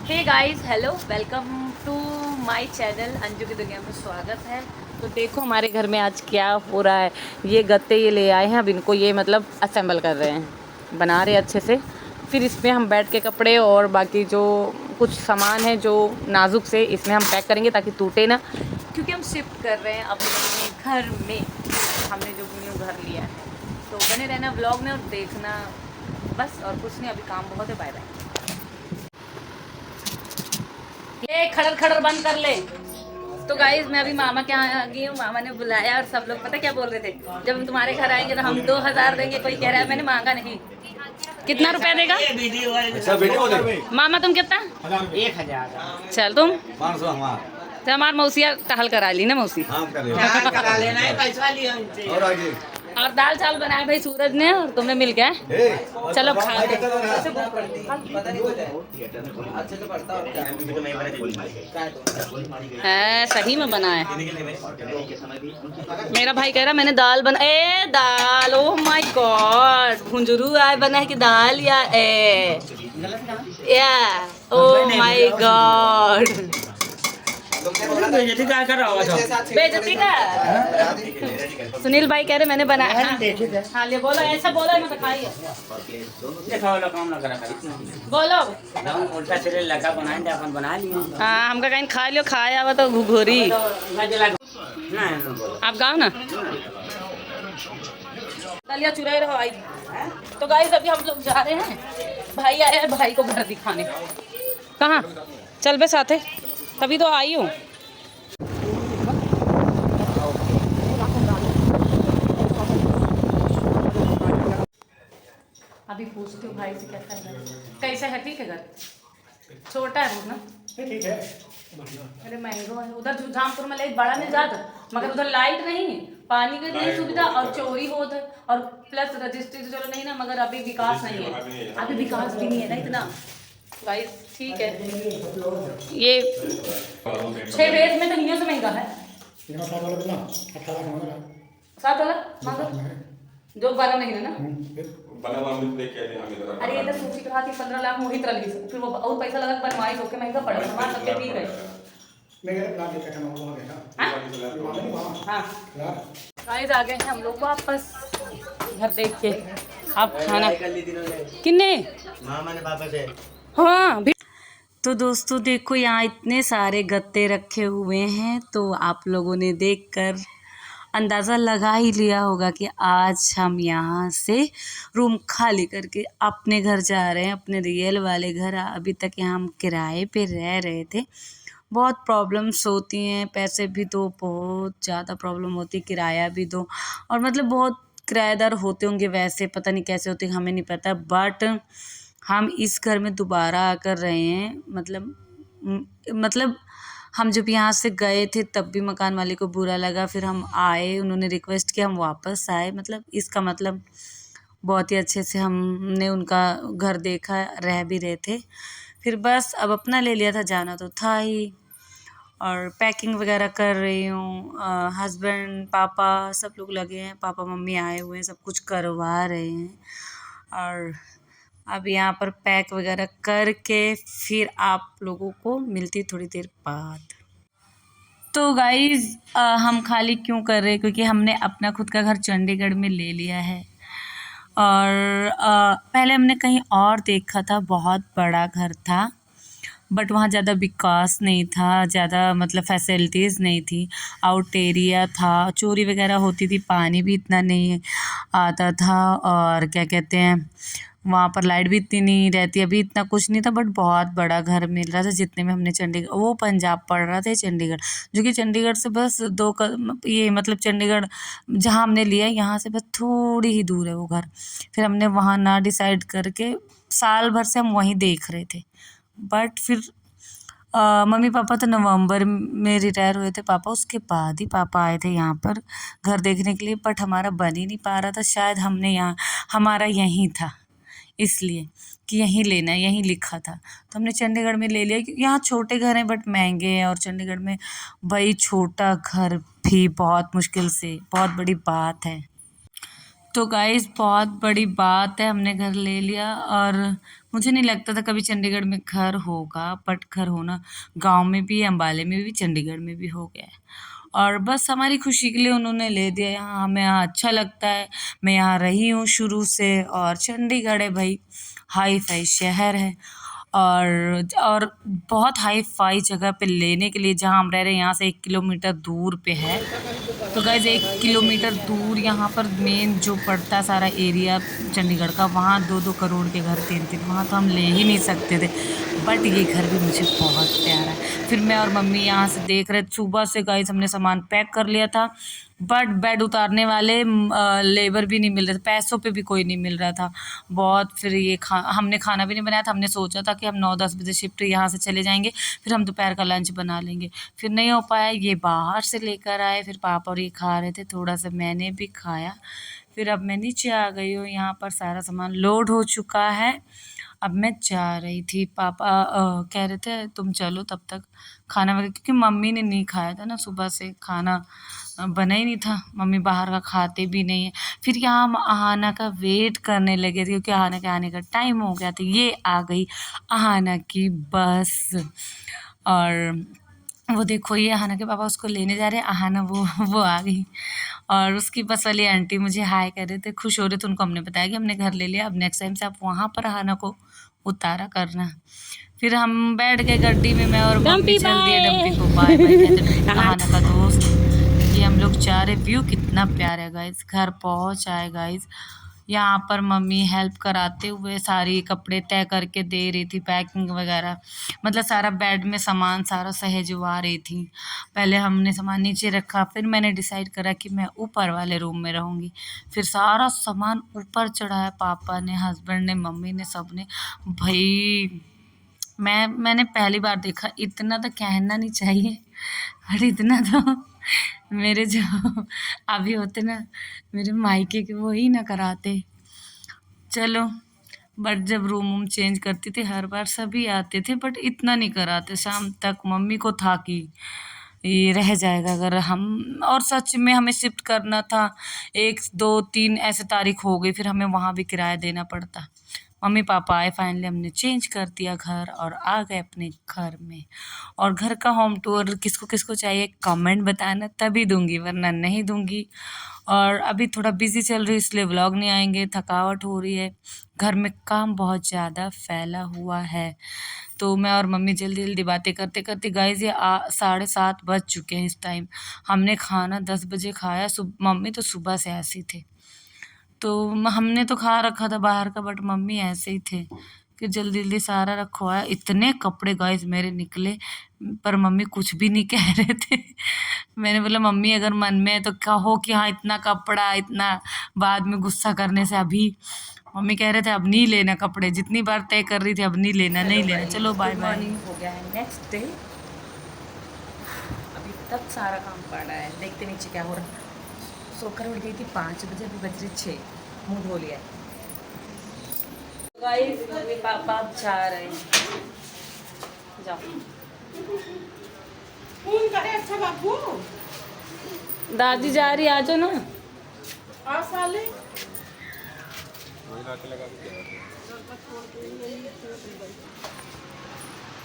Hey guys, hello, welcome to my channel Anju की दुनिया में स्वागत है। तो देखो हमारे घर में आज क्या हो रहा है। ये गत्ते ये ले आए हैं, अब इनको ये मतलब असेंबल कर रहे हैं, बना रहे हैं अच्छे से। फिर इसमें हम बैठ के कपड़े और बाकी जो कुछ सामान है जो नाजुक से इसमें हम पैक करेंगे ताकि टूटे ना, क्योंकि हम शिफ्ट कर रहे हैं अपने घर में। हमने जो न्यू घर लिया है, तो बने रहना व्लॉग में और देखना बस, और कुछ नहीं। अभी काम बहुत है। Bye bye. ये खड़र खड़र बंद कर ले। तो गाइज मैं अभी मामा के यहाँ आ गई हूँ। मामा ने बुलाया और सब लोग पता क्या बोल रहे थे, जब हम तुम्हारे घर आएंगे तो हम 2000 देंगे। कोई कह रहा है, मैंने मांगा नहीं। कितना रुपया देगा मामा? तुम कितना? 1000। चल तुम 500 हमारा। तो हमार मौसिया टहल करा ली ना मौसी। हाँ कर करा लेना है, पैसा लिया उनसे। और आगे और दाल चावल बनाए भाई सूरज ने और तुमने मिल गया। चलो खा ले। है सही में बना है। मेरा भाई कह रहा मैंने दाल बना। ए दाल, ओ माय गॉड, भुंजरू आए बना है कि दाल या ओ माय गॉड। बेइज्जती क्या कर रहा होगा? बेइज्जती का सुनील भाई कह रहे मैंने बनाया। हाँ ले बोलो, ऐसा बोलो मत खाइए। देखा वाला काम ना करा बोलो। हम उल्टा सिरे लगा बनाए थे, अपन बना लिए। हाँ हमका कहीं खा लियो, खाया हुआ तो घुघोरी। आप गाओ ना। दलिया चुराई रहो आई। तो गाइस अभी हम लोग जा रहे हैं, भाई आया है भाई को घर दिखाने। कहाँ? चल बे साथे, तभी तो आई हूँ। अभी पूछती हूँ भाई से कैसा है, कैसा है। ठीक है घर? छोटा है बहुत ना? ठीक है। अरे महंगा है। उधर जुझामपुर में लाइट बड़ा मिल जाता, मगर उधर लाइट नहीं, पानी की नहीं सुविधा और चोरी होता है। और प्लस रजिस्ट्री तो चलो नहीं ना, मगर अभी विकास नहीं है। अभी विकास भी नहीं है ना इतना। गाइस ठीक है, ये 6 रेट में तो नहीं से महंगा है। 7 वाला जो 12 नहीं है ना। अरे ये तो सूची कहा थी 15 लाख मोहित रही, फिर वो और पैसा लगा बनवाई होके महंगा पड़ा। सामान सबके ठीक है। हाँ गाइस आ गए हैं हम लोग वापस घर देख के। अब खाना किन्ने मामा ने पापा से। हाँ भी। तो दोस्तों देखो यहाँ इतने सारे गत्ते रखे हुए हैं, तो आप लोगों ने देखकर अंदाज़ा लगा ही लिया होगा कि आज हम यहाँ से रूम खाली करके अपने घर जा रहे हैं, अपने रियल वाले घर। अभी तक यहाँ हम किराए पे रह रहे थे। बहुत प्रॉब्लम्स होती हैं, पैसे भी दो, बहुत ज़्यादा प्रॉब्लम होती है, किराया भी दो। और मतलब बहुत किराएदार होते होंगे वैसे, पता नहीं कैसे होते हमें नहीं पता। बट हम इस घर में दोबारा आकर रहे हैं। मतलब हम जब यहाँ से गए थे तब भी मकान मालिक को बुरा लगा, फिर हम आए, उन्होंने रिक्वेस्ट किया, हम वापस आए। मतलब इसका मतलब बहुत ही अच्छे से हमने उनका घर देखा, रह भी रहे थे। फिर बस अब अपना ले लिया था, जाना तो था ही। और पैकिंग वगैरह कर रही हूँ। हस्बैंड पापा सब लोग लगे हैं, पापा मम्मी आए हुए हैं, सब कुछ करवा रहे हैं। और अब यहाँ पर पैक वगैरह करके फिर आप लोगों को मिलती थोड़ी देर बाद। तो गाइज़ हम खाली क्यों कर रहे हैं, क्योंकि हमने अपना खुद का घर चंडीगढ़ में ले लिया है। और पहले हमने कहीं और देखा था, बहुत बड़ा घर था, बट वहाँ ज़्यादा विकास नहीं था, ज़्यादा मतलब फैसिलिटीज़ नहीं थी, आउट एरिया था, चोरी वगैरह होती थी, पानी भी इतना नहीं आता था, और क्या कहते हैं वहाँ पर लाइट भी इतनी नहीं रहती। अभी इतना कुछ नहीं था, बट बहुत बड़ा घर मिल रहा था जितने में हमने चंडीगढ़, वो पंजाब पड़ रहा था चंडीगढ़, जो कि चंडीगढ़ से बस ये मतलब चंडीगढ़ जहाँ हमने लिया यहाँ से बस थोड़ी ही दूर है वो घर। फिर हमने वहाँ ना डिसाइड करके साल भर से हम वहीं देख रहे थे। बट फिर मम्मी पापा तो नवंबर में रिटायर हुए थे पापा, उसके बाद ही पापा आए थे यहाँ पर घर देखने के लिए। बट हमारा बन ही नहीं पा रहा था, शायद हमने यहाँ हमारा यहीं था इसलिए कि यहीं लेना है, यहीं लिखा था, तो हमने चंडीगढ़ में ले लिया। यहाँ छोटे घर हैं बट महंगे हैं, और चंडीगढ़ में भाई छोटा घर भी बहुत मुश्किल से, बहुत बड़ी बात है। तो गाइस बहुत बड़ी बात है, हमने घर ले लिया। और मुझे नहीं लगता था कभी चंडीगढ़ में घर होगा, बट घर होना गांव में भी, अम्बाले में भी, चंडीगढ़ में भी हो गया है। और बस हमारी खुशी के लिए उन्होंने ले दिया। यहाँ हमें यहाँ अच्छा लगता है, मैं यहाँ रही हूँ शुरू से। और चंडीगढ़ है भाई, हाई फाई शहर है। और बहुत हाई फाई जगह पे लेने के लिए, जहाँ हम रह रहे हैं यहाँ से 1 किलोमीटर दूर पे है। तो गाइज 1 किलोमीटर दूर यहाँ पर मेन जो पड़ता सारा एरिया चंडीगढ़ का, वहाँ 2-2 करोड़ के घर, 3-3, वहाँ तो हम ले ही नहीं सकते थे। बट ये घर भी मुझे बहुत प्यारा है। फिर मैं और मम्मी यहाँ से देख रहे, सुबह से गाइज हमने सामान पैक कर लिया था, बट बेड उतारने वाले लेबर भी नहीं मिल रहे थे, पैसों पे भी कोई नहीं मिल रहा था बहुत। फिर ये हमने खाना भी नहीं बनाया था। हमने सोचा था कि हम 9-10 बजे शिफ्ट यहाँ से चले जाएंगे, फिर हम दोपहर का लंच बना लेंगे। फिर नहीं हो पाया, ये बाहर से लेकर आए, फिर पापा और ये खा रहे थे, थोड़ा सा मैंने भी खाया। फिर अब मैं नीचे आ गई हूँ, यहाँ पर सारा सामान लोड हो चुका है। अब मैं जा रही थी, पापा कह रहे थे तुम चलो तब तक खाना वगैरह, क्योंकि मम्मी ने नहीं खाया था ना, सुबह से खाना बना ही नहीं था, मम्मी बाहर का खाते भी नहीं है। फिर यहाँ हम आहाना का वेट करने लगे थे, क्योंकि आहाना के आने का टाइम हो गया था। ये आ गई आहाना की बस, और वो देखो ये आहाना के पापा उसको लेने जा रहे हैं, आहाना वो आ गई। और उसकी बस वाली आंटी मुझे हाय कर रहे थे, खुश हो रहे थे। उनको हमने बताया कि हमने घर ले लिया, अब नेक्स्ट टाइम से आप वहाँ पर आहाना को उतारा करना। फिर हम बैठ गए गड्डी में, मैं और मम्मी चल दिए डम्पी को बाय बाय कहते, आहाना का दोस्त। ये हम लोग जा रहे, व्यू कितना प्यारा है गाइस। घर पहुँच आए गाइस। यहाँ पर मम्मी हेल्प कराते हुए सारी कपड़े तय करके दे रही थी, पैकिंग वगैरह, मतलब सारा बेड में सामान सारा सहेजवा रही थी। पहले हमने सामान नीचे रखा, फिर मैंने डिसाइड करा कि मैं ऊपर वाले रूम में रहूँगी। फिर सारा सामान ऊपर चढ़ाया, पापा ने, हस्बैंड ने, मम्मी ने, सब ने। भाई मैंने पहली बार देखा, इतना तो कहना नहीं चाहिए, और इतना तो मेरे जो अभी होते ना मेरे मायके के, वो ही ना कराते। चलो, बट जब रूम चेंज करती थी हर बार सभी आते थे, बट इतना नहीं कराते। शाम तक मम्मी को था कि ये रह जाएगा अगर हम, और सच में हमें शिफ्ट करना था, 1, 2, 3 ऐसे तारीख हो गई, फिर हमें वहाँ भी किराया देना पड़ता। मम्मी पापा आए, फाइनली हमने चेंज कर दिया घर और आ गए अपने घर में। और घर का होम टूर किसको किसको चाहिए कमेंट बताना, तभी दूंगी, वरना नहीं दूंगी। और अभी थोड़ा बिजी चल रही, इसलिए व्लॉग नहीं आएंगे, थकावट हो रही है, घर में काम बहुत ज़्यादा फैला हुआ है। तो मैं और मम्मी जल्दी जल्दी बातें करते करते, गाइस ये 7:30 बज चुके हैं इस टाइम। हमने खाना 10 बजे खाया, मम्मी तो सुबह से ऐसे ही थे। तो हमने तो खा रखा था बाहर का, बट मम्मी ऐसे ही थे कि जल्दी जल्दी सारा रखवाया। इतने कपड़े गाइस मेरे निकले, पर मम्मी कुछ भी नहीं कह रहे थे। मैंने बोला मम्मी अगर मन में है तो कहो कि हाँ इतना कपड़ा, इतना, बाद में गुस्सा करने से। अभी मम्मी कह रहे थे अब नहीं लेना कपड़े, जितनी बार तय कर रही थी अब नहीं लेना, नहीं लेना। चलो बाय बाय। मॉर्निंग हो गया है, नेक्स्ट डे। अभी तक सारा काम पड़ा है, देखते नीचे क्या हो रहा है। सोकर उठ गई थी 5 बजे, अभी बज रही 6, मुँह धो लिया। गाइस मम्मी पापा अब जा रहे हैं, जाओ। फोन करे अच्छा बाबू, दादी जा रही, आ जाओ ना। आ साले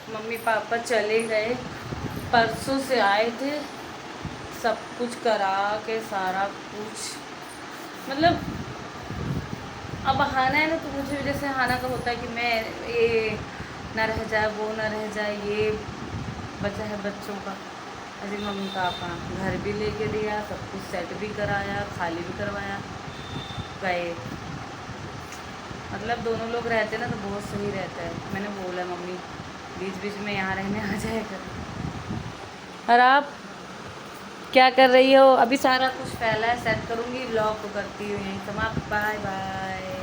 मम्मी पापा चले गए, परसों से आए थे, सब कुछ करा के सारा कुछ, मतलब अब आना है ना, तो मुझे जैसे आना का होता है कि मैं ये ना रह जाए, वो ना रह जाए, ये बचा है बच्चों का। अभी मम्मी पापा घर भी लेके दिया, सब कुछ सेट भी कराया, खाली भी करवाया, गए। मतलब दोनों लोग रहते ना तो बहुत सही रहता है। मैंने बोला मम्मी बीच बीच में यहाँ रहने आ जाए कर। और आप क्या कर रही हो? अभी सारा कुछ फैला है, सेट करूँगी, व्लॉग को करती हूँ यहीं समाप्त। Bye bye.